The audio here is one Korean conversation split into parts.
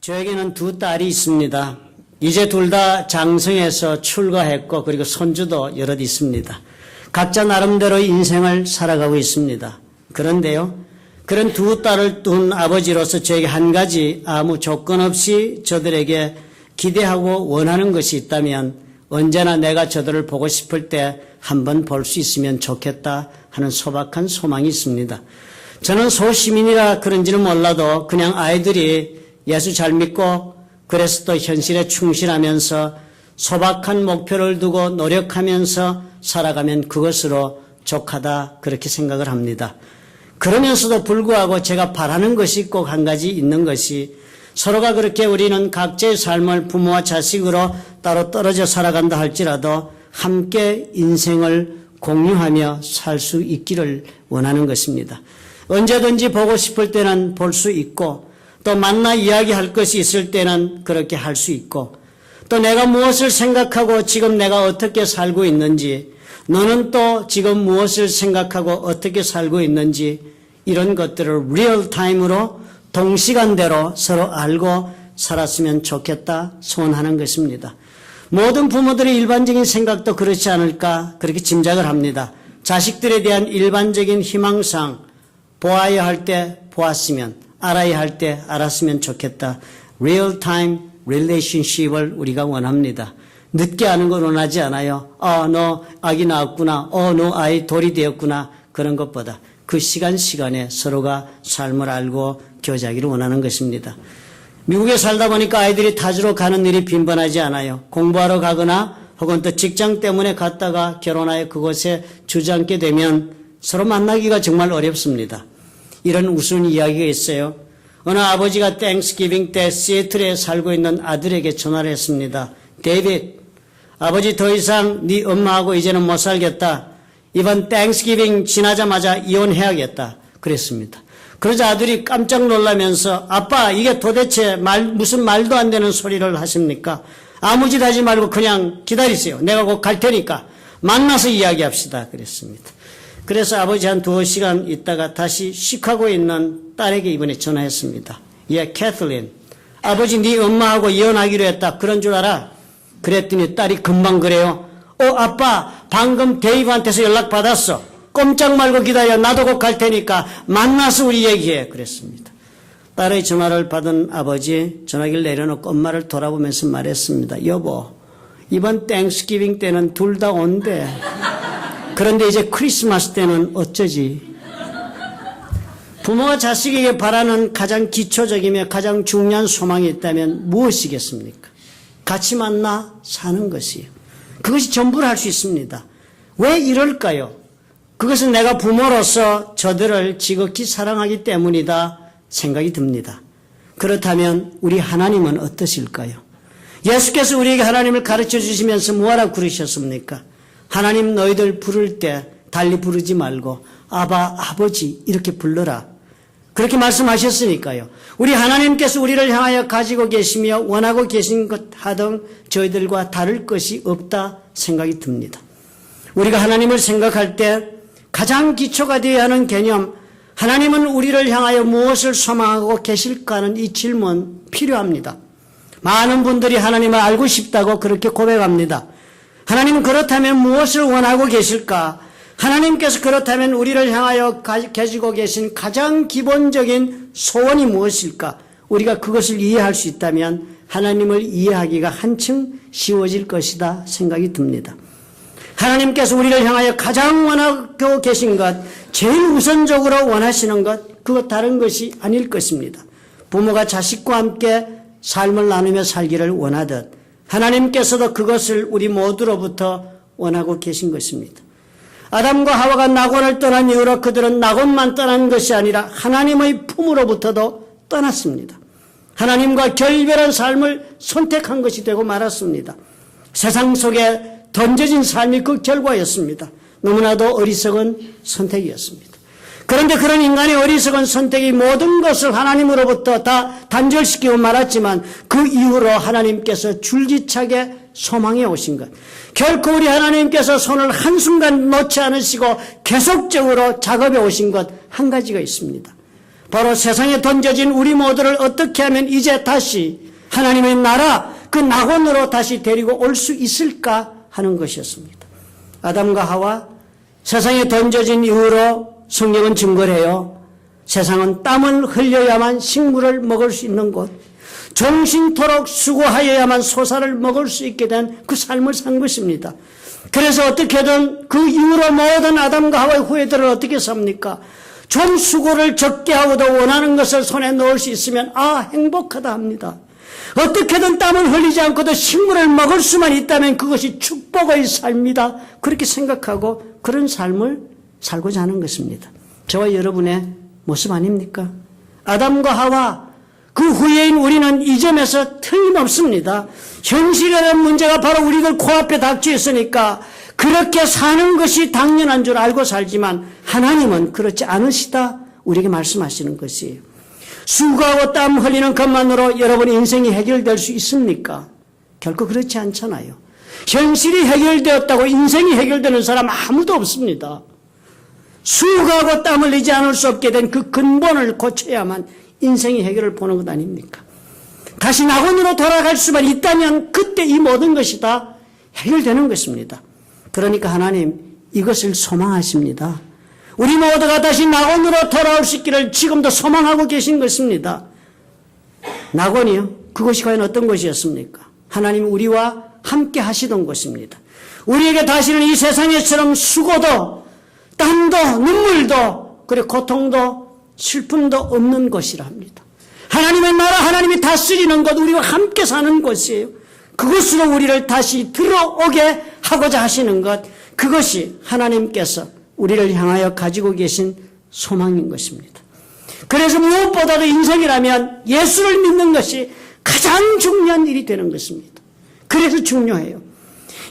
저에게는 두 딸이 있습니다. 이제 둘 다 장성해서 출가했고 그리고 손주도 여럿 있습니다. 각자 나름대로 인생을 살아가고 있습니다. 그런데요, 그런 두 딸을 둔 아버지로서 저에게 한 가지 아무 조건 없이 저들에게 기대하고 원하는 것이 있다면 언제나 내가 저들을 보고 싶을 때 한번 볼 수 있으면 좋겠다 하는 소박한 소망이 있습니다. 저는 소시민이라 그런지는 몰라도 그냥 아이들이 예수 잘 믿고 그래서 또 현실에 충실하면서 소박한 목표를 두고 노력하면서 살아가면 그것으로 족하다 그렇게 생각을 합니다. 그러면서도 불구하고 제가 바라는 것이 꼭 한 가지 있는 것이 서로가 그렇게 우리는 각자의 삶을 부모와 자식으로 따로 떨어져 살아간다 할지라도 함께 인생을 공유하며 살 수 있기를 원하는 것입니다. 언제든지 보고 싶을 때는 볼 수 있고 또 만나 이야기할 것이 있을 때는 그렇게 할 수 있고 또 내가 무엇을 생각하고 지금 내가 어떻게 살고 있는지 너는 또 지금 무엇을 생각하고 어떻게 살고 있는지 이런 것들을 리얼타임으로 동시간대로 서로 알고 살았으면 좋겠다 소원하는 것입니다. 모든 부모들의 일반적인 생각도 그렇지 않을까 그렇게 짐작을 합니다. 자식들에 대한 일반적인 희망상 보아야 할 때 보았으면 알아야 할 때 알았으면 좋겠다. 리얼타임 릴레이션십을 우리가 원합니다. 늦게 아는 걸 원하지 않아요. 너 아기 낳았구나. 너 아이 돌이 되었구나. 그런 것보다 그 시간에 서로가 삶을 알고 교제하기를 원하는 것입니다. 미국에 살다 보니까 아이들이 타지로 가는 일이 빈번하지 않아요. 공부하러 가거나 혹은 또 직장 때문에 갔다가 결혼하여 그곳에 주저앉게 되면 서로 만나기가 정말 어렵습니다. 이런 우스운 이야기가 있어요. 어느 아버지가 땡스기빙 때 시애틀에 살고 있는 아들에게 전화를 했습니다. 데이빗, 아버지 더 이상 네 엄마하고 이제는 못 살겠다. 이번 땡스기빙 지나자마자 이혼해야겠다. 그랬습니다. 그러자 아들이 깜짝 놀라면서 아빠 이게 도대체 무슨 말도 안 되는 소리를 하십니까? 아무 짓 하지 말고 그냥 기다리세요. 내가 곧 갈 테니까 만나서 이야기합시다. 그랬습니다. 그래서 아버지 한 2시간 있다가 다시 시카고에 있는 딸에게 이번에 전화했습니다. 캐틀린, 아버지 네 엄마하고 이혼하기로 했다. 그런 줄 알아? 그랬더니 딸이 금방 그래요. 아빠 방금 데이브한테서 연락받았어. 꼼짝 말고 기다려. 나도 곧 갈 테니까 만나서 우리 얘기해. 그랬습니다. 딸의 전화를 받은 아버지 전화기를 내려놓고 엄마를 돌아보면서 말했습니다. 여보, 이번 땡스기빙 때는 둘 다 온대. 그런데 이제 크리스마스 때는 어쩌지? 부모가 자식에게 바라는 가장 기초적이며 가장 중요한 소망이 있다면 무엇이겠습니까? 같이 만나 사는 것이요. 그것이 전부를 할 수 있습니다. 왜 이럴까요? 그것은 내가 부모로서 저들을 지극히 사랑하기 때문이다 생각이 듭니다. 그렇다면 우리 하나님은 어떠실까요? 예수께서 우리에게 하나님을 가르쳐 주시면서 뭐라고 그러셨습니까? 하나님 너희들 부를 때 달리 부르지 말고 아바 아버지 이렇게 불러라. 그렇게 말씀하셨으니까요. 우리 하나님께서 우리를 향하여 가지고 계시며 원하고 계신 것 하등 저희들과 다를 것이 없다 생각이 듭니다. 우리가 하나님을 생각할 때 가장 기초가 되어야 하는 개념, 하나님은 우리를 향하여 무엇을 소망하고 계실까 하는 이 질문 필요합니다. 많은 분들이 하나님을 알고 싶다고 그렇게 고백합니다. 하나님은 그렇다면 무엇을 원하고 계실까? 하나님께서 그렇다면 우리를 향하여 가지고 계신 가장 기본적인 소원이 무엇일까? 우리가 그것을 이해할 수 있다면 하나님을 이해하기가 한층 쉬워질 것이다 생각이 듭니다. 하나님께서 우리를 향하여 가장 원하고 계신 것, 제일 우선적으로 원하시는 것, 그것 다른 것이 아닐 것입니다. 부모가 자식과 함께 삶을 나누며 살기를 원하듯 하나님께서도 그것을 우리 모두로부터 원하고 계신 것입니다. 아담과 하와가 낙원을 떠난 이후로 그들은 낙원만 떠난 것이 아니라 하나님의 품으로부터도 떠났습니다. 하나님과 결별한 삶을 선택한 것이 되고 말았습니다. 세상 속에 던져진 삶이 그 결과였습니다. 너무나도 어리석은 선택이었습니다. 그런데 그런 인간의 어리석은 선택이 모든 것을 하나님으로부터 다 단절시키고 말았지만 그 이후로 하나님께서 줄기차게 소망해 오신 것, 결코 우리 하나님께서 손을 한순간 놓지 않으시고 계속적으로 작업해 오신 것 한 가지가 있습니다. 바로 세상에 던져진 우리 모두를 어떻게 하면 이제 다시 하나님의 나라, 그 낙원으로 다시 데리고 올 수 있을까 하는 것이었습니다. 아담과 하와 세상에 던져진 이후로 성경은 증거를 해요. 세상은 땀을 흘려야만 식물을 먹을 수 있는 곳, 종신토록 수고하여야만 소사를 먹을 수 있게 된 그 삶을 산 것입니다. 그래서 어떻게든 그 이후로 모든 아담과 하와의 후예들은 어떻게 삽니까? 좀 수고를 적게 하고도 원하는 것을 손에 넣을 수 있으면 행복하다 합니다. 어떻게든 땀을 흘리지 않고도 식물을 먹을 수만 있다면 그것이 축복의 삶이다. 그렇게 생각하고 그런 삶을 살고자 하는 것입니다. 저와 여러분의 모습 아닙니까? 아담과 하와 그 후예인 우리는 이 점에서 틀림없습니다. 현실이라는 문제가 바로 우리들 코앞에 닥쳐 있으니까 그렇게 사는 것이 당연한 줄 알고 살지만 하나님은 그렇지 않으시다 우리에게 말씀하시는 것이에요. 수고하고 땀 흘리는 것만으로 여러분의 인생이 해결될 수 있습니까? 결코 그렇지 않잖아요. 현실이 해결되었다고 인생이 해결되는 사람 아무도 없습니다. 수고하고 땀 흘리지 않을 수 없게 된 그 근본을 고쳐야만 인생이 해결을 보는 것 아닙니까? 다시 낙원으로 돌아갈 수만 있다면 그때 이 모든 것이 다 해결되는 것입니다. 그러니까 하나님 이것을 소망하십니다. 우리 모두가 다시 낙원으로 돌아올 수 있기를 지금도 소망하고 계신 것입니다. 낙원이요? 그것이 과연 어떤 것이었습니까? 하나님 우리와 함께 하시던 것입니다. 우리에게 다시는 이 세상에처럼 수고도 땀도 눈물도 그리고 고통도 슬픔도 없는 것이라 합니다. 하나님의 나라, 하나님이 다스리는 것, 우리와 함께 사는 것이에요. 그것으로 우리를 다시 들어오게 하고자 하시는 것, 그것이 하나님께서 우리를 향하여 가지고 계신 소망인 것입니다. 그래서 무엇보다도 인생이라면 예수를 믿는 것이 가장 중요한 일이 되는 것입니다. 그래서 중요해요.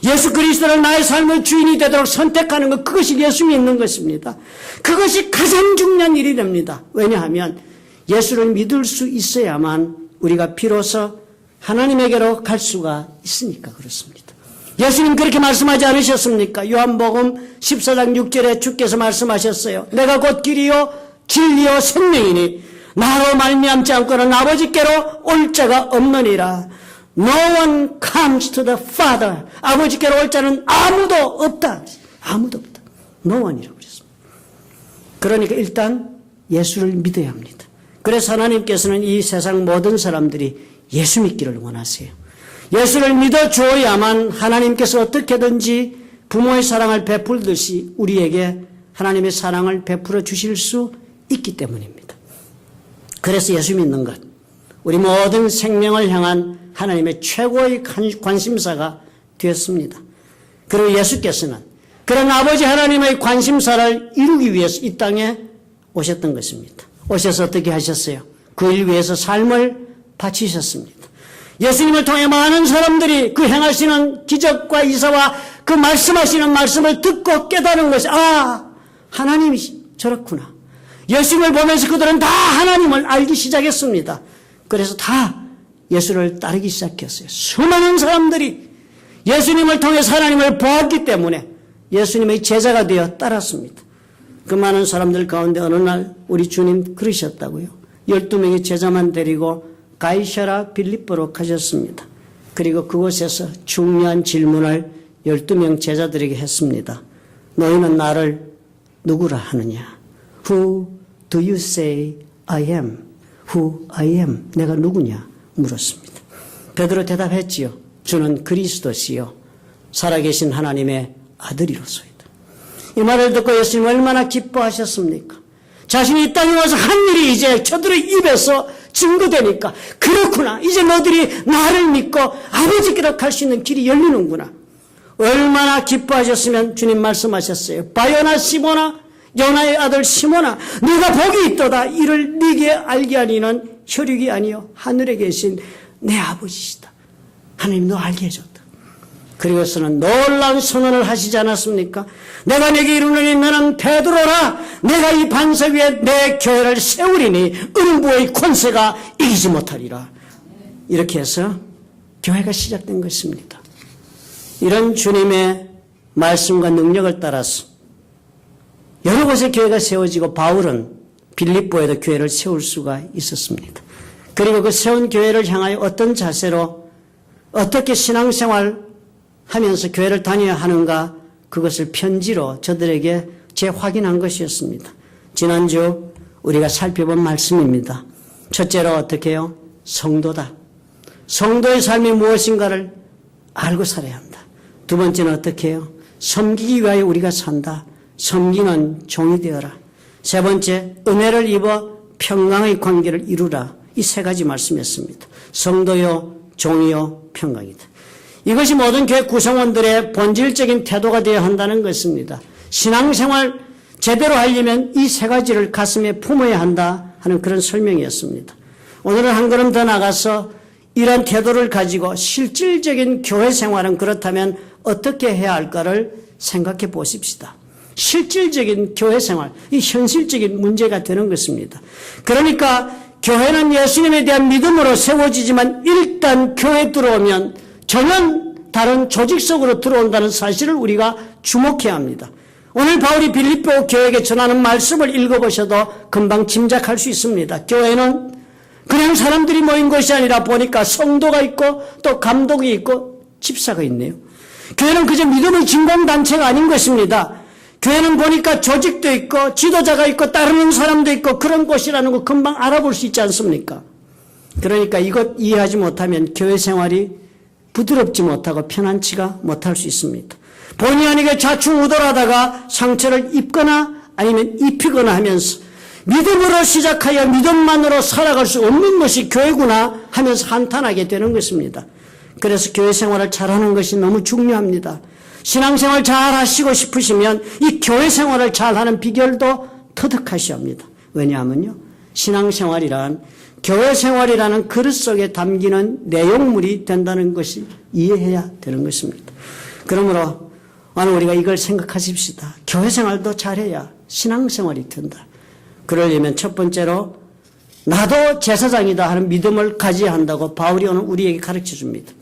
예수 그리스도를 나의 삶의 주인이 되도록 선택하는 것, 그것이 예수 믿는 것입니다. 그것이 가장 중요한 일이 됩니다. 왜냐하면 예수를 믿을 수 있어야만 우리가 비로소 하나님에게로 갈 수가 있으니까 그렇습니다. 예수님 그렇게 말씀하지 않으셨습니까? 요한복음 14장 6절에 주께서 말씀하셨어요. 내가 곧 길이요 진리요 생명이니 나로 말미암지 않고는 아버지께로 올 자가 없느니라. No one comes to the Father. 아버지께로 올 자는 아무도 없다. 아무도 없다. No one이라고 그랬습니다. 그러니까 일단 예수를 믿어야 합니다. 그래서 하나님께서는 이 세상 모든 사람들이 예수 믿기를 원하세요. 예수를 믿어주어야만 하나님께서 어떻게든지 부모의 사랑을 베풀듯이 우리에게 하나님의 사랑을 베풀어 주실 수 있기 때문입니다. 그래서 예수 믿는 것, 우리 모든 생명을 향한 하나님의 최고의 관심사가 되었습니다. 그리고 예수께서는 그런 아버지 하나님의 관심사를 이루기 위해서 이 땅에 오셨던 것입니다. 오셔서 어떻게 하셨어요? 그 일 위해서 삶을 바치셨습니다. 예수님을 통해 많은 사람들이 그 행하시는 기적과 이사와 그 말씀하시는 말씀을 듣고 깨달은 것이 하나님이 저렇구나. 예수님을 보면서 그들은 다 하나님을 알기 시작했습니다. 그래서 다 예수를 따르기 시작했어요. 수많은 사람들이 예수님을 통해서 하나님을 보았기 때문에 예수님의 제자가 되어 따랐습니다. 그 많은 사람들 가운데 어느 날 우리 주님 그러셨다고요. 12명의 제자만 데리고 가이사랴 빌립보로 가셨습니다. 그리고 그곳에서 중요한 질문을 12명 제자들에게 했습니다. 너희는 나를 누구라 하느냐? Who do you say I am? Who I am? 내가 누구냐? 물었습니다. 베드로 대답했지요. 주는 그리스도시요 살아계신 하나님의 아들이로소이다. 이 말을 듣고 예수님 얼마나 기뻐하셨습니까? 자신이 이 땅에 와서 한 일이 이제 저들의 입에서 증거되니까 그렇구나. 이제 너희들이 나를 믿고 아버지께로 갈 수 있는 길이 열리는구나. 얼마나 기뻐하셨으면 주님 말씀하셨어요. 바요나 시모나 요나의 아들 시모나 네가 복이 있도다. 이를 네게 알게 하니는 혈육이 아니요 하늘에 계신 내 아버지시다. 하나님 너 알게 해줬다. 그리고서는 놀라운 선언을 하시지 않았습니까? 내가 내게 이르노니 너는 베드로라. 내가 이 반석 위에 내 교회를 세우리니 음부의 권세가 이기지 못하리라. 이렇게 해서 교회가 시작된 것입니다. 이런 주님의 말씀과 능력을 따라서 여러 곳에 교회가 세워지고 바울은 빌립보에도 교회를 세울 수가 있었습니다. 그리고 그 세운 교회를 향하여 어떤 자세로 어떻게 신앙생활 하면서 교회를 다녀야 하는가, 그것을 편지로 저들에게 재확인한 것이었습니다. 지난주 우리가 살펴본 말씀입니다. 첫째로 어떻게 해요? 성도다. 성도의 삶이 무엇인가를 알고 살아야 한다. 두 번째는 어떻게 해요? 섬기기 위하여 우리가 산다. 섬기는 종이 되어라. 세 번째, 은혜를 입어 평강의 관계를 이루라. 이 세 가지 말씀이었습니다. 성도요, 종이요, 평강이다. 이것이 모든 교회 구성원들의 본질적인 태도가 되어야 한다는 것입니다. 신앙생활 제대로 하려면 이 세 가지를 가슴에 품어야 한다 하는 그런 설명이었습니다. 오늘은 한 걸음 더 나가서 이런 태도를 가지고 실질적인 교회 생활은 그렇다면 어떻게 해야 할까를 생각해 보십시다. 실질적인 교회 생활, 이 현실적인 문제가 되는 것입니다. 그러니까 교회는 예수님에 대한 믿음으로 세워지지만 일단 교회에 들어오면 전혀 다른 조직 속으로 들어온다는 사실을 우리가 주목해야 합니다. 오늘 바울이 빌립보 교회에게 전하는 말씀을 읽어보셔도 금방 짐작할 수 있습니다. 교회는 그냥 사람들이 모인 것이 아니라 보니까 성도가 있고 또 감독이 있고 집사가 있네요. 교회는 그저 믿음의 진공단체가 아닌 것입니다. 교회는 보니까 조직도 있고 지도자가 있고 따르는 사람도 있고 그런 곳이라는 거 금방 알아볼 수 있지 않습니까? 그러니까 이것 이해하지 못하면 교회 생활이 부드럽지 못하고 편안치가 못할 수 있습니다. 본의 아니게 좌충우돌하다가 상처를 입거나 아니면 입히거나 하면서 믿음으로 시작하여 믿음만으로 살아갈 수 없는 것이 교회구나 하면서 한탄하게 되는 것입니다. 그래서 교회 생활을 잘하는 것이 너무 중요합니다. 신앙생활 잘 하시고 싶으시면 이 교회 생활을 잘하는 비결도 터득하셔야 합니다. 왜냐하면요, 신앙생활이란 교회 생활이라는 그릇 속에 담기는 내용물이 된다는 것이 이해해야 되는 것입니다. 그러므로 오늘 우리가 이걸 생각하십시다. 교회 생활도 잘해야 신앙생활이 된다. 그러려면 첫 번째로 나도 제사장이다 하는 믿음을 가져야 한다고 바울이 오늘 우리에게 가르쳐 줍니다.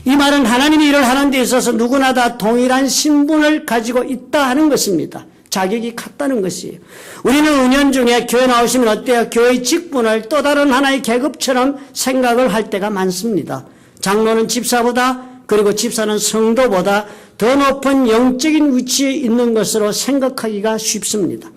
이 말은 하나님이 일을 하는 데 있어서 누구나 다 동일한 신분을 가지고 있다 하는 것입니다. 자격이 같다는 것이에요. 우리는 은연중에 교회 나오시면 어때요? 교회의 직분을 또 다른 하나의 계급처럼 생각을 할 때가 많습니다. 장로는 집사보다, 그리고 집사는 성도보다 더 높은 영적인 위치에 있는 것으로 생각하기가 쉽습니다.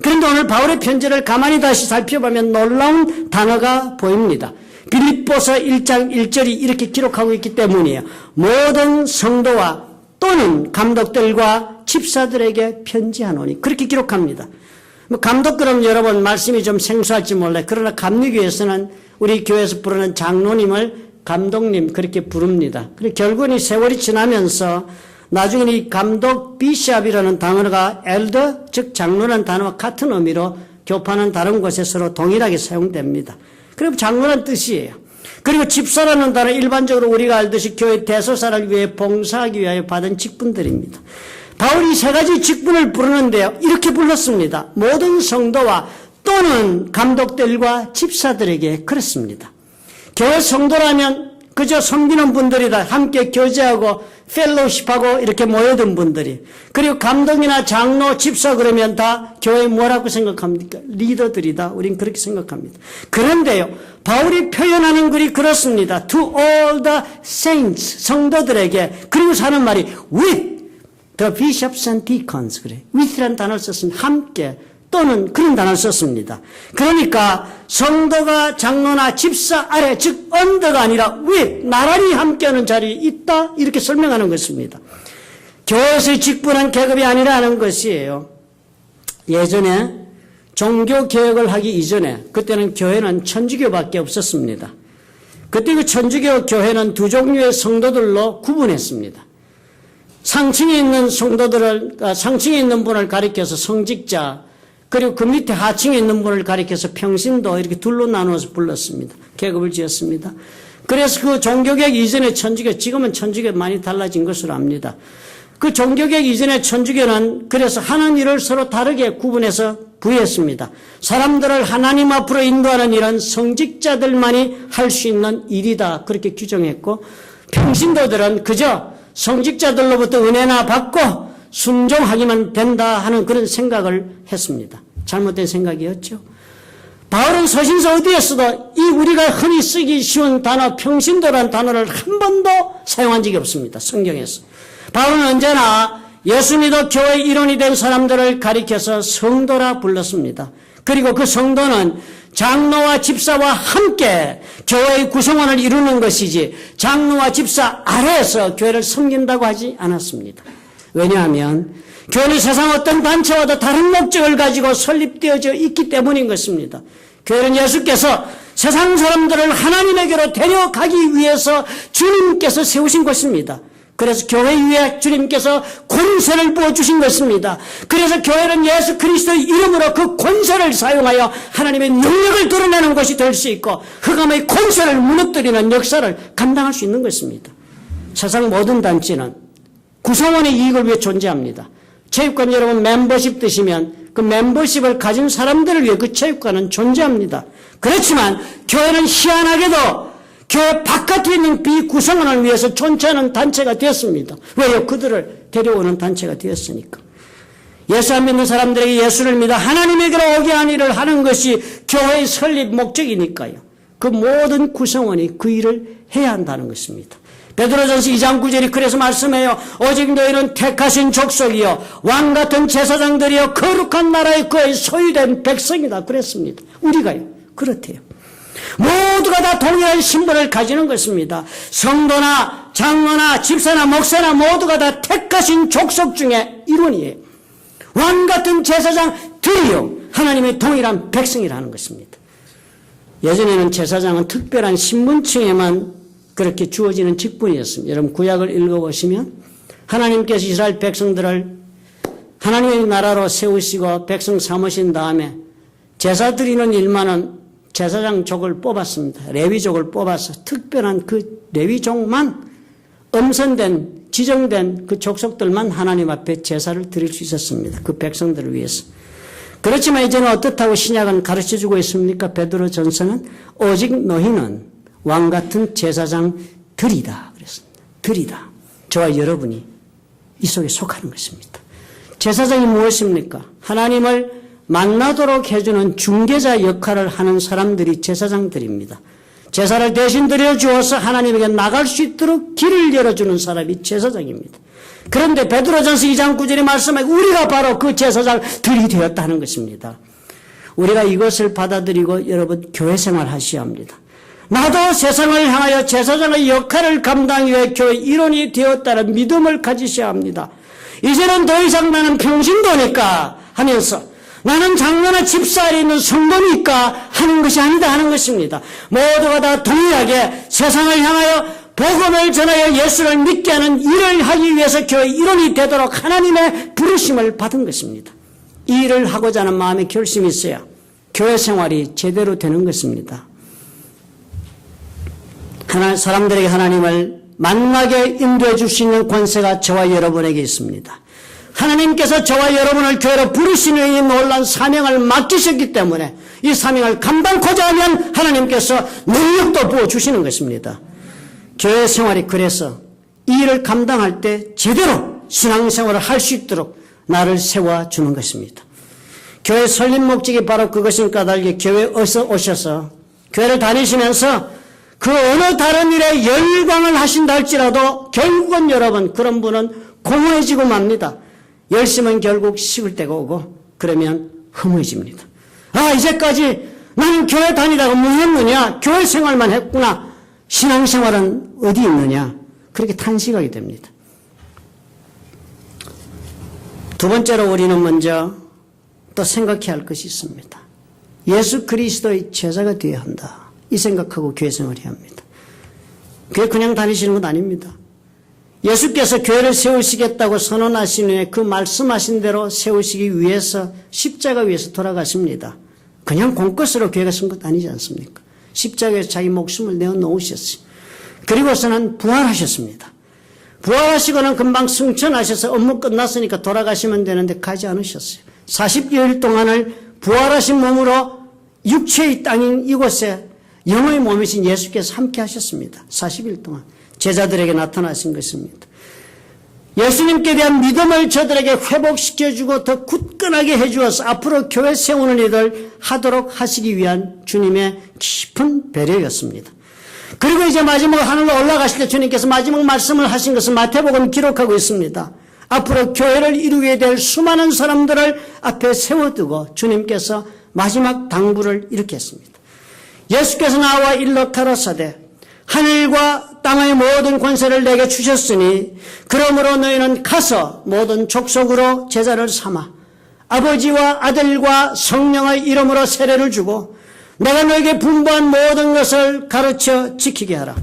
그런데 오늘 바울의 편지를 가만히 다시 살펴보면 놀라운 단어가 보입니다. 빌립보서 1장 1절이 이렇게 기록하고 있기 때문이에요. 모든 성도와 또는 감독들과 집사들에게 편지하노니, 그렇게 기록합니다. 감독, 그럼 여러분 말씀이 좀 생소할지 몰라요. 그러나 감리교에서는 우리 교회에서 부르는 장로님을 감독님 그렇게 부릅니다. 그리고 결국은 이 세월이 지나면서 나중에 이 감독 비샵이라는 단어가 엘더, 즉 장로라는 단어와 같은 의미로 교파는 다른 곳에 서로 동일하게 사용됩니다. 그리고 장로란 뜻이에요. 그리고 집사라는 단어, 일반적으로 우리가 알듯이 교회 대소사를 위해 봉사하기 위하여 받은 직분들입니다. 바울이 세 가지 직분을 부르는데요, 이렇게 불렀습니다. 모든 성도와 또는 감독들과 집사들에게 그랬습니다. 교회 성도라면 그저 섬기는 분들이다. 함께 교제하고 펠로우십하고 이렇게 모여든 분들이. 그리고 감독이나 장로, 집사 그러면 다 교회 뭐라고 생각합니까? 리더들이다. 우린 그렇게 생각합니다. 그런데요, 바울이 표현하는 글이 그렇습니다. To all the saints, 성도들에게. 그리고 사는 말이 with the bishops and deacons. 그래. with라는 단어를 썼습니다. 함께. 또는 그런 단어를 썼습니다. 그러니까 성도가 장로나 집사 아래, 즉 언더가 아니라 위, 나란히 함께하는 자리에 있다, 이렇게 설명하는 것입니다. 교회에서의 직분은 계급이 아니라는 것이에요. 예전에 종교개혁을 하기 이전에, 그때는 교회는 천주교밖에 없었습니다. 그때 그 천주교 교회는 두 종류의 성도들로 구분했습니다. 상층에 있는 성도들을, 상층에 있는 분을 가리켜서 성직자, 그리고 그 밑에 하층에 있는 분을 가리켜서 평신도, 이렇게 둘로 나누어서 불렀습니다. 계급을 지었습니다. 그래서 그 종교개혁 이전의 천주교, 지금은 천주교 많이 달라진 것으로 압니다. 그 종교개혁 이전의 천주교는 그래서 하는 일을 서로 다르게 구분해서 부여했습니다. 사람들을 하나님 앞으로 인도하는 일은 성직자들만이 할 수 있는 일이다, 그렇게 규정했고, 평신도들은 그저 성직자들로부터 은혜나 받고 순종하기만 된다 하는 그런 생각을 했습니다. 잘못된 생각이었죠. 바울은 서신서 어디에서도 이 우리가 흔히 쓰기 쉬운 단어 평신도라는 단어를 한 번도 사용한 적이 없습니다. 성경에서. 바울은 언제나 예수 믿어 교회 일원이 된 사람들을 가리켜서 성도라 불렀습니다. 그리고 그 성도는 장로와 집사와 함께 교회의 구성원을 이루는 것이지 장로와 집사 아래에서 교회를 섬긴다고 하지 않았습니다. 왜냐하면 교회는 세상 어떤 단체와도 다른 목적을 가지고 설립되어져 있기 때문인 것입니다. 교회는 예수께서 세상 사람들을 하나님에게로 데려가기 위해서 주님께서 세우신 것입니다. 그래서 교회 위에 주님께서 권세를 부어주신 것입니다. 그래서 교회는 예수 그리스도의 이름으로 그 권세를 사용하여 하나님의 능력을 드러내는 것이 될 수 있고 흑암의 권세를 무너뜨리는 역사를 감당할 수 있는 것입니다. 세상 모든 단체는 구성원의 이익을 위해 존재합니다. 체육관 여러분 멤버십 드시면 그 멤버십을 가진 사람들을 위해 그 체육관은 존재합니다. 그렇지만 교회는 희한하게도 교회 바깥에 있는 비구성원을 위해서 존재하는 단체가 되었습니다. 왜요? 그들을 데려오는 단체가 되었으니까. 예수 안 믿는 사람들에게 예수를 믿어 하나님에게로 오게 하는 일을 하는 것이 교회의 설립 목적이니까요. 그 모든 구성원이 그 일을 해야 한다는 것입니다. 베드로전서 2장 9절이 그래서 말씀해요. 오직 너희는 택하신 족속이요 왕같은 제사장들이요 거룩한 나라의 그의 소유된 백성이다 그랬습니다. 우리가요 그렇대요. 모두가 다 동일한 신분을 가지는 것입니다. 성도나 장로나 집사나 목사나 모두가 다 택하신 족속 중에 일원이에요. 왕같은 제사장들이요 하나님의 동일한 백성이라는 것입니다. 예전에는 제사장은 특별한 신분층에만 그렇게 주어지는 직분이었습니다. 여러분 구약을 읽어보시면 하나님께서 이스라엘 백성들을 하나님의 나라로 세우시고 백성 삼으신 다음에 제사 드리는 일만은 제사장족을 뽑았습니다. 레위족을 뽑아서 특별한 그 레위족만 엄선된 지정된 그 족속들만 하나님 앞에 제사를 드릴 수 있었습니다. 그 백성들을 위해서. 그렇지만 이제는 어떻다고 신약은 가르쳐주고 있습니까? 베드로전서는 오직 너희는 왕같은 제사장들이다 그랬습니다. 들이다. 저와 여러분이 이 속에 속하는 것입니다. 제사장이 무엇입니까? 하나님을 만나도록 해주는 중개자 역할을 하는 사람들이 제사장들입니다. 제사를 대신 드려주어서 하나님에게 나갈 수 있도록 길을 열어주는 사람이 제사장입니다. 그런데 베드로전서 2장 9절에 말씀에 우리가 바로 그 제사장들이 되었다는 것입니다. 우리가 이것을 받아들이고 여러분 교회 생활 하셔야 합니다. 나도 세상을 향하여 제사장의 역할을 감당하기 위해 교회 일원이 되었다는 믿음을 가지셔야 합니다. 이제는 더 이상 나는 평신도니까 하면서 나는 장로나 집사 아래 있는 성도니까 하는 것이 아니다 하는 것입니다. 모두가 다 동일하게 세상을 향하여 복음을 전하여 예수를 믿게 하는 일을 하기 위해서 교회 일원이 되도록 하나님의 부르심을 받은 것입니다. 이 일을 하고자 하는 마음의 결심이 있어야 교회 생활이 제대로 되는 것입니다. 사람들에게 하나님을 만나게 인도해 줄 수 있는 권세가 저와 여러분에게 있습니다. 하나님께서 저와 여러분을 교회로 부르시는 이 놀라운 사명을 맡기셨기 때문에 이 사명을 감당코자 하면 하나님께서 능력도 부어주시는 것입니다. 교회 생활이 그래서 이 일을 감당할 때 제대로 신앙생활을 할 수 있도록 나를 세워주는 것입니다. 교회 설립 목적이 바로 그것이니까 달리 교회에 오셔서 교회를 다니시면서 그 어느 다른 일에 열광을 하신다 할지라도 결국은 여러분 그런 분은 공허해지고 맙니다. 열심은 결국 식을 때가 오고 그러면 허무해집니다. 아 이제까지 나는 교회 다니다가 뭐 했느냐 교회 생활만 했구나 신앙생활은 어디 있느냐 그렇게 탄식하게 됩니다. 두 번째로 우리는 먼저 또 생각해야 할 것이 있습니다. 예수 그리스도의 제자가 되어야 한다. 이 생각하고 교회 생활을 해야 합니다. 교회 그냥 다니시는 건 아닙니다. 예수께서 교회를 세우시겠다고 선언하신 후에 그 말씀하신 대로 세우시기 위해서 십자가 위에서 돌아가십니다. 그냥 공것으로 교회가 쓴 것 아니지 않습니까? 십자가에서 자기 목숨을 내어놓으셨어요. 그리고서는 부활하셨습니다. 부활하시고는 금방 승천하셔서 업무 끝났으니까 돌아가시면 되는데 가지 않으셨어요. 40여일 동안을 부활하신 몸으로 육체의 땅인 이곳에 영의 몸이신 예수께서 함께 하셨습니다. 40일 동안 제자들에게 나타나신 것입니다. 예수님께 대한 믿음을 저들에게 회복시켜주고 더 굳건하게 해주어서 앞으로 교회 세우는 일을 하도록 하시기 위한 주님의 깊은 배려였습니다. 그리고 이제 마지막 하늘로 올라가실 때 주님께서 마지막 말씀을 하신 것을 마태복음 기록하고 있습니다. 앞으로 교회를 이루게 될 수많은 사람들을 앞에 세워두고 주님께서 마지막 당부를 이렇게 했습니다. 예수께서 나와 일러 가라사대 하늘과 땅의 모든 권세를 내게 주셨으니 그러므로 너희는 가서 모든 족속으로 제자를 삼아 아버지와 아들과 성령의 이름으로 세례를 주고 내가 너에게 분부한 모든 것을 가르쳐 지키게 하라.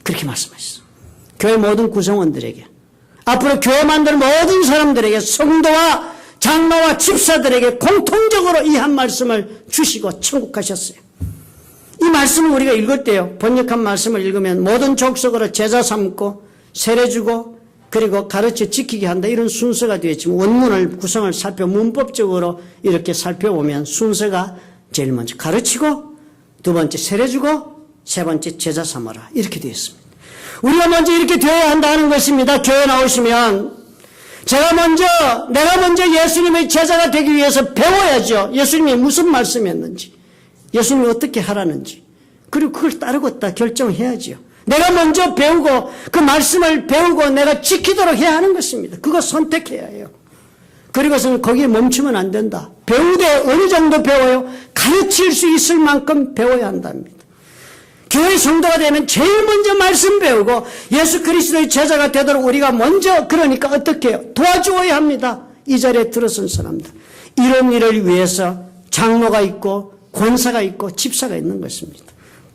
그렇게 말씀하셨어요. 교회 모든 구성원들에게, 앞으로 교회 만들 모든 사람들에게, 성도와 장로와 집사들에게 공통적으로 이 한 말씀을 주시고 천국하셨어요. 이 말씀을 우리가 읽을 때요, 번역한 말씀을 읽으면 모든 족속으로 제자 삼고 세례 주고 그리고 가르쳐 지키게 한다, 이런 순서가 되어 있지만 원문을 구성을 문법적으로 이렇게 살펴보면 순서가 제일 먼저 가르치고 두 번째 세례 주고 세 번째 제자 삼아라, 이렇게 되어 있습니다. 우리가 먼저 이렇게 되어야 한다는 것입니다. 교회 나오시면 내가 먼저 예수님의 제자가 되기 위해서 배워야죠. 예수님이 무슨 말씀했는지, 예수님이 어떻게 하라는지, 그리고 그걸 따르겠다 결정해야죠. 내가 먼저 배우고 그 말씀을 배우고 내가 지키도록 해야 하는 것입니다. 그거 선택해야 해요. 그리고서는 거기에 멈추면 안 된다. 배우되 어느 정도 배워요? 가르칠 수 있을 만큼 배워야 한답니다. 교회 성도가 되면 제일 먼저 말씀 배우고 예수 그리스도의 제자가 되도록 우리가 먼저, 그러니까 어떻게 해요? 도와주어야 합니다. 이 자리에 들어선 사람들. 이런 일을 위해서 장로가 있고 권사가 있고 집사가 있는 것입니다.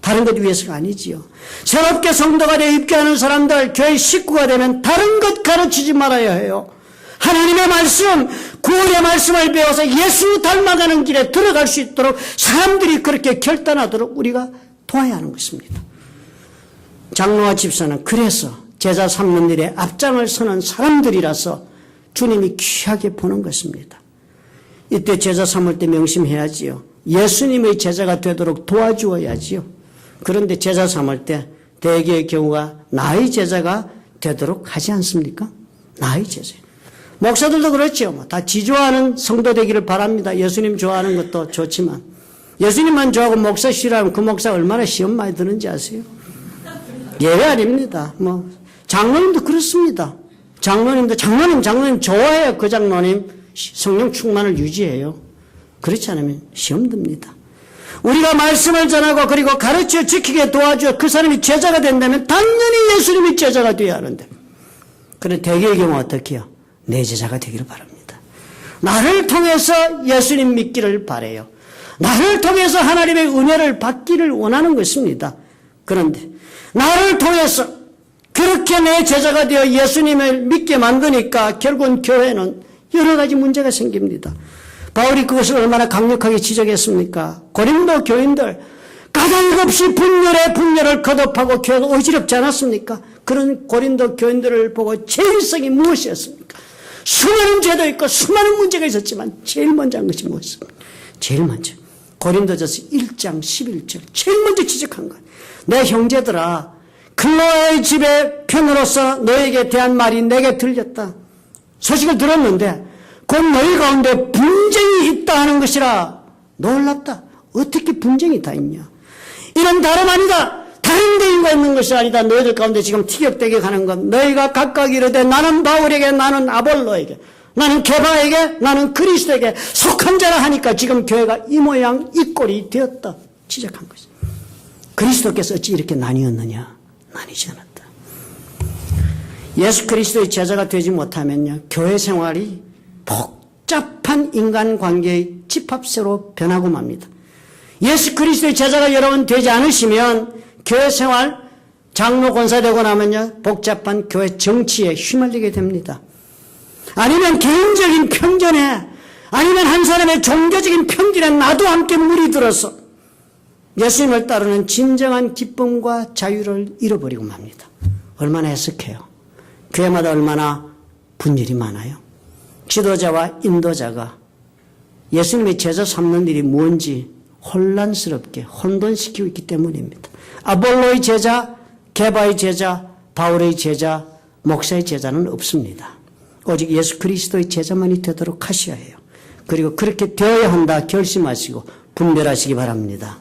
다른 것 위해서가 아니지요. 새롭게 성도가 되어 입교하는 사람들, 교회 식구가 되면 다른 것 가르치지 말아야 해요. 하나님의 말씀, 구원의 말씀을 배워서 예수 닮아가는 길에 들어갈 수 있도록 사람들이 그렇게 결단하도록 우리가 도와야 하는 것입니다. 장로와 집사는 그래서 제자 삼는 일에 앞장을 서는 사람들이라서 주님이 귀하게 보는 것입니다. 이때 제자 삼을 때 명심해야지요. 예수님의 제자가 되도록 도와주어야지요. 그런데 제자 삼을 때 대개의 경우가 나의 제자가 되도록 하지 않습니까? 나의 제자. 목사들도 그렇죠. 다 지좋아하는 성도 되기를 바랍니다. 예수님 좋아하는 것도 좋지만 예수님만 좋아하고 목사 싫어하면 그 목사 얼마나 시험 많이 드는지 아세요? 예외 아닙니다. 장로님도 그렇습니다. 장로님 좋아해요. 그 장로님 성령 충만을 유지해요. 그렇지 않으면 시험 듭니다. 우리가 말씀을 전하고 그리고 가르쳐 지키게 도와줘 그 사람이 제자가 된다면 당연히 예수님이 제자가 되어야 하는데, 그런데 대개의 경우 어떻게 해요? 내 제자가 되기를 바랍니다. 나를 통해서 예수님 믿기를 바라요. 나를 통해서 하나님의 은혜를 받기를 원하는 것입니다. 그런데 나를 통해서 그렇게 내 제자가 되어 예수님을 믿게 만드니까 결국은 교회는 여러 가지 문제가 생깁니다. 바울이 그것을 얼마나 강력하게 지적했습니까? 고린도 교인들 까닭없이 분열을 거듭하고 교회가 어지럽지 않았습니까? 그런 고린도 교인들을 보고 제일성이 무엇이었습니까? 수많은 죄도 있고 수많은 문제가 있었지만 제일 먼저 한 것이 무엇입니까? 제일 먼저 고린도전서 1장 11절 제일 먼저 지적한 것. 내 형제들아, 클로아의 집의 편으로서 너에게 대한 말이 내게 들렸다. 소식을 들었는데 곧 너희 가운데 분쟁이 있다 하는 것이라. 놀랍다. 어떻게 분쟁이 다 있냐? 이는 다름 아니다. 다른 대인과 있는 것이 아니다. 너희들 가운데 지금 티격되게 가는 건 너희가 각각 이르되 나는 바울에게, 나는 아볼로에게, 나는 게바에게, 나는 그리스도에게 속한 자라 하니까 지금 교회가 이 모양 이 꼴이 되었다. 지적한 것이다. 그리스도께서 어찌 이렇게 나뉘었느냐? 나뉘지 않았다. 예수 그리스도의 제자가 되지 못하면요, 교회 생활이 복잡한 인간관계의 집합체로 변하고 맙니다. 예수 그리스도의 제자가 여러분 되지 않으시면 교회 생활, 장로 권사 되고 나면요, 복잡한 교회 정치에 휘말리게 됩니다. 아니면 개인적인 편견에, 아니면 한 사람의 종교적인 편견에 나도 함께 물이 들어서 예수님을 따르는 진정한 기쁨과 자유를 잃어버리고 맙니다. 얼마나 애석해요. 교회마다 얼마나 분열이 많아요. 지도자와 인도자가 예수님의 제자 삼는 일이 뭔지 혼란스럽게 혼돈시키고 있기 때문입니다. 아볼로의 제자, 게바의 제자, 바울의 제자, 목사의 제자는 없습니다. 오직 예수 그리스도의 제자만이 되도록 하셔야 해요. 그리고 그렇게 되어야 한다 결심하시고 분별하시기 바랍니다.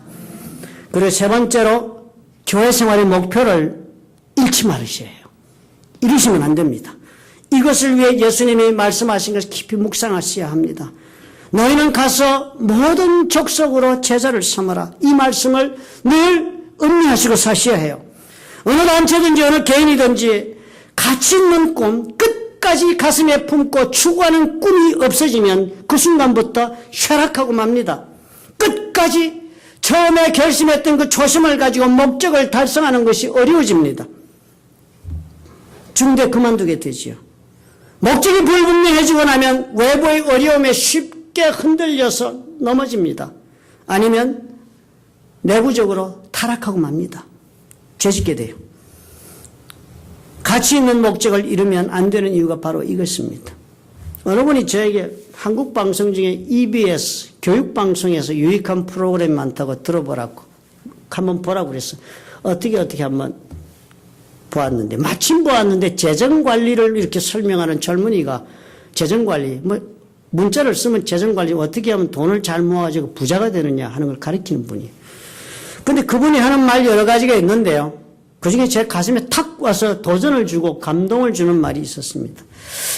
그리고 세 번째로 교회 생활의 목표를 잃지 말으셔야 해요. 잃으시면 안 됩니다. 이것을 위해 예수님이 말씀하신 것을 깊이 묵상하셔야 합니다. 너희는 가서 모든 족속으로 제자를 삼아라. 이 말씀을 늘 음미하시고 사셔야 해요. 어느 단체든지 어느 개인이든지 가치 있는 꿈, 끝까지 가슴에 품고 추구하는 꿈이 없어지면 그 순간부터 쇠락하고 맙니다. 끝까지 처음에 결심했던 그 초심을 가지고 목적을 달성하는 것이 어려워집니다. 중대 그만두게 되지요. 목적이 불분명해지고 나면 외부의 어려움에 쉽게 흔들려서 넘어집니다. 아니면 내부적으로 타락하고 맙니다. 죄짓게 돼요. 가치 있는 목적을 이루면 안 되는 이유가 바로 이것입니다. 어느 분이 저에게 한국 방송 중에 EBS 교육방송에서 유익한 프로그램 많다고 들어보라고 한번 보라고 그랬어요. 어떻게 한번 보았는데 마침 보았는데 재정관리를 이렇게 설명하는 젊은이가 재정관리 문자를 쓰면 재정관리 어떻게 하면 돈을 잘 모아가지고 부자가 되느냐 하는 걸 가르치는 분이에요. 근데 그분이 하는 말 여러 가지가 있는데요. 그중에 제 가슴에 탁 와서 도전을 주고 감동을 주는 말이 있었습니다.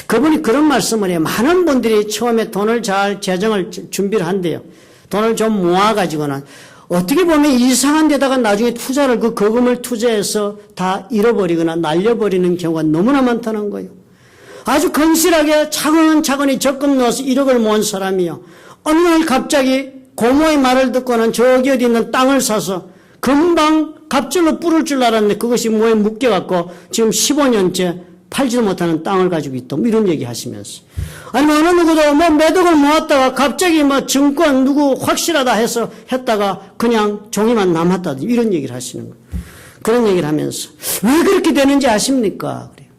그분이 그런 말씀을 해요. 많은 분들이 처음에 돈을 잘 재정을 준비를 한대요. 돈을 좀 모아가지고는 어떻게 보면 이상한 데다가 나중에 투자를 그 거금을 투자해서 다 잃어버리거나 날려버리는 경우가 너무나 많다는 거예요. 아주 건실하게 차근차근히 적금 넣어서 1억을 모은 사람이요. 어느 날 갑자기 고모의 말을 듣고는 저기 어디 있는 땅을 사서 금방 갑절로 뿌릴 줄 알았는데 그것이 뭐에 묶여갖고 지금 15년째 팔지도 못하는 땅을 가지고 있다. 이런 얘기 하시면서. 아니면 어느 누구도 매덕을 모았다가 갑자기 증권 누구 확실하다 해서 했다가 그냥 종이만 남았다. 이런 얘기를 하시는 거예요. 그런 얘기를 하면서. 왜 그렇게 되는지 아십니까? 그래요.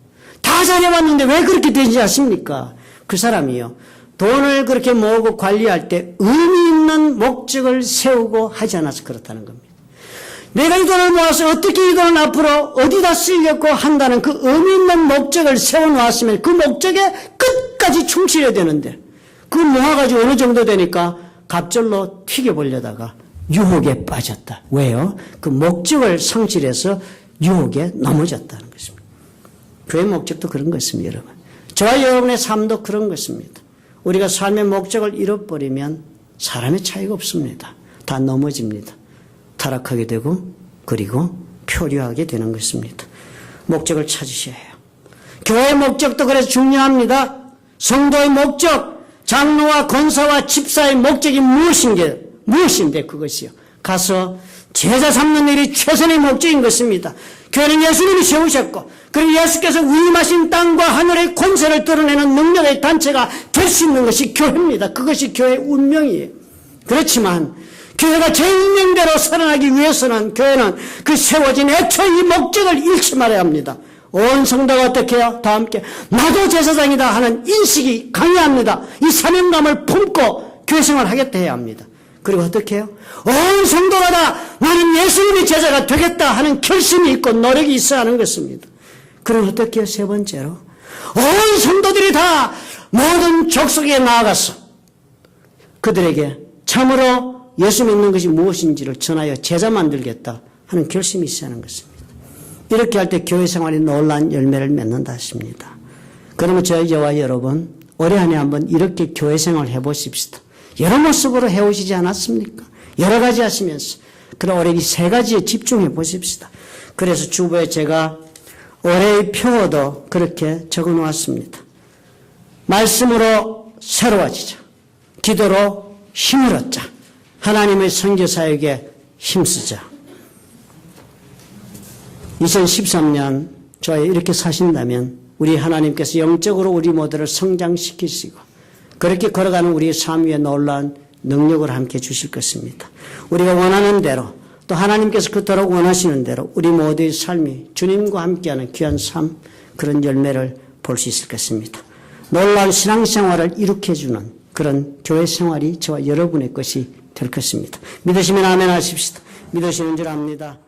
다 잘해봤는데 왜 그렇게 되는지 아십니까? 그 사람이요. 돈을 그렇게 모으고 관리할 때 의미 있는 목적을 세우고 하지 않아서 그렇다는 겁니다. 내가 이 돈을 모아서 어떻게 이 돈을 앞으로 어디다 쓰려고 한다는 그 의미 있는 목적을 세워놓았으면 그 목적에 끝까지 충실해야 되는데 그 모아가지고 어느 정도 되니까 갑절로 튀겨보려다가 유혹에 빠졌다. 왜요? 그 목적을 성실해서 유혹에 넘어졌다는 것입니다. 교회 목적도 그런 것입니다, 여러분. 저와 여러분의 삶도 그런 것입니다. 우리가 삶의 목적을 잃어버리면 사람의 차이가 없습니다. 다 넘어집니다. 타락하게 되고 그리고 표류하게 되는 것입니다. 목적을 찾으셔야 해요. 교회의 목적도 그래서 중요합니다. 성도의 목적, 장로와 권사와 집사의 목적이 무엇인데 그것이요. 가서 제자 삼는 일이 최선의 목적인 것입니다. 교회는 예수님이 세우셨고 그리고 예수께서 위임하신 땅과 하늘의 권세를 드러내는 능력의 단체가 될 수 있는 것이 교회입니다. 그것이 교회의 운명이에요. 그렇지만 교회가 제 운명대로 살아나기 위해서는 교회는 그 세워진 애초의 이 목적을 잃지 말아야 합니다. 온 성도가 어떻게 해요? 다 함께 나도 제사장이다 하는 인식이 강해야 이 사명감을 품고 교회 생활을 하겠다 해야 합니다. 그리고 어떻게 해요? 온 성도가 다 나는 예수님의 제자가 되겠다 하는 결심이 있고 노력이 있어야 하는 것입니다. 그리고 어떻게 해요? 세 번째로 온 성도들이 다 모든 족속에 나아가서 그들에게 참으로 예수 믿는 것이 무엇인지를 전하여 제자 만들겠다 하는 결심이 있어야 하는 것입니다. 이렇게 할 때 교회 생활이 놀라운 열매를 맺는다 하십니다. 그러면 저와 여러분 올해 한 해 한번 이렇게 교회 생활을 해보십시다. 여러 모습으로 해오시지 않았습니까? 여러 가지 하시면서 그럼 올해 이 세 가지에 집중해 보십시다. 그래서 주보에 제가 올해의 표어도 그렇게 적어 놓았습니다. 말씀으로 새로워지자. 기도로 힘을 얻자. 하나님의 선교사에게 힘쓰자. 2013년 저에 이렇게 사신다면 우리 하나님께서 영적으로 우리 모두를 성장시키시고 그렇게 걸어가는 우리의 삶 위에 놀라운 능력을 함께 주실 것입니다. 우리가 원하는 대로 또 하나님께서 그토록 원하시는 대로 우리 모두의 삶이 주님과 함께하는 귀한 삶 그런 열매를 볼 수 있을 것입니다. 놀라운 신앙생활을 이룩해주는 그런 교회 생활이 저와 여러분의 것이 될 것입니다. 믿으시면 아멘 하십시다. 믿으시는 줄 압니다.